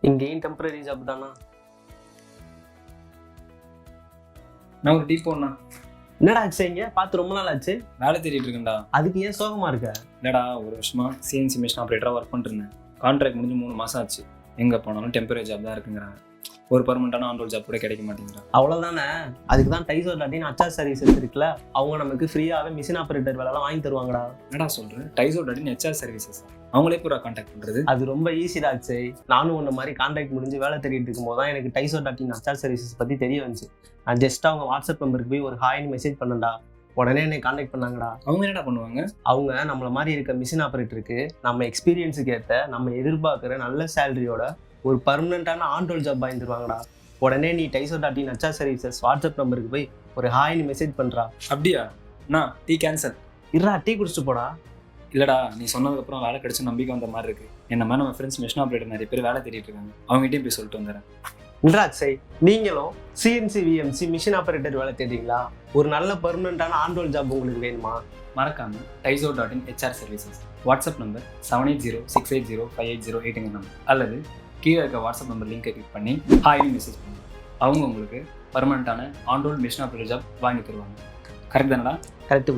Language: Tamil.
இங்கேயும் டெம்பரரி ஜாப் தானா? நான் ஒரு டீ போண்ணா. என்னடா ஆச்சு? இங்க பார்த்து ரொம்ப நாள் ஆச்சு. வேலை தேடிட்டு இருக்கேன்டா. அதுக்கு ஏன் சோகமா இருக்க? இல்லடா, ஒரு வருஷமா CNC மிஷின் ஆப்ரேட்டராக ஒர்க் பண்ணிருந்தேன். கான்ட்ராக்ட் முடிஞ்சு 3 மாதம் ஆச்சு. எங்கே போனாலும் டெம்பரரி ஜாப் தான் இருக்குங்கிறாங்க. ஒரு பர்மனெண்டான ஆன் ரோல் ஜாப் கூட கிடைக்க மாட்டேங்கிறாங்க. அவ்வளோதானே. அதுக்கு தான் டைசோ.in HR சர்வீசஸ் இருக்குல்ல, அவங்க நமக்கு ஃப்ரீயாகவே மிஷின் ஆப்ரேட்டர் வேலைலாம் வாங்கி தருவாங்கடா. என்னடா சொல்கிறேன்? டைசோ.in HR சர்வீசஸ் அவங்களே பூரா கான்டாக்ட் பண்ணுறது? அது ரொம்ப ஈஸிடாச்சு. நானும் உன்ன மாதிரி கான்ட்ராக்ட் முடிஞ்சு வேலை தேடிட்டு இருக்கும்போது தான் எனக்கு டைசோ.in HR சர்வீசஸ் பற்றி தெரிய வந்துச்சு. நான் ஜஸ்ட் அவங்க வாட்ஸ்அப் நம்பருக்கு போய் ஒரு ஹாய்னு மெசேஜ் பண்ணேன்டா. உடனே என்னை கான்டாக்ட் பண்ணாங்கடா. அவங்க என்னடா பண்ணுவாங்க? அவங்க நம்மள மாதிரி இருக்க மிஷின் ஆப்ரேட்டருக்கு நம்ம எக்ஸ்பீரியன்ஸுக்கு ஏற்ற நம்ம எதிர்பார்க்குற நல்ல சேலரியோட ஒரு பர்மனெண்ட்டான ஆன் ரோல் ஜாப் வாங்கி தருவாங்கடா. உடனே நீ டைசோ.in HR சர்வீசஸ் வாட்ஸ்அப் நம்பருக்கு போய் ஒரு ஹாய்னு மெசேஜ் பண்ணுறா. அப்படியா? நான் டீ கேன்சல். இருடா, டீ குடிச்சிட்டு போடா. இல்லைடா, நீ சொன்னதுக்கப்புறம் வேலை கிடைச்ச நம்பிக்கை வந்த மாதிரி இருக்கு. என்ன மாதிரி நம்ம ஃப்ரெண்ட்ஸ் மிஷின் ஆப்ரேட்டர் நிறைய பேர் வேலை தேடிட்டு இருக்காங்க. அவங்ககிட்டயும் போய் சொல்லிட்டு வந்துடுறேன். அக்ஷய், நீங்களும் CNC VMC மிஷின் ஆப்ரேட்டர் வேலை தேடுறீங்களா? ஒரு நல்ல பர்மனெண்ட்டான ஆன் ரோல் ஜாப் உங்களுக்கு வேணுமா? மறக்காம டைசோ.in HR services WhatsApp number 7806805808 number அல்லது கீழே இருக்க வாட்ஸ்அப் நம்பர் லிங்கை கிளிக் பண்ணி ஹாய்னு மெசேஜ் பண்ணுங்க. அவங்க உங்களுக்கு பர்மனெண்ட்டான on roll machine operator job வாங்கி தருவாங்க. கரெக்ட் தானடா? கரெக்டு.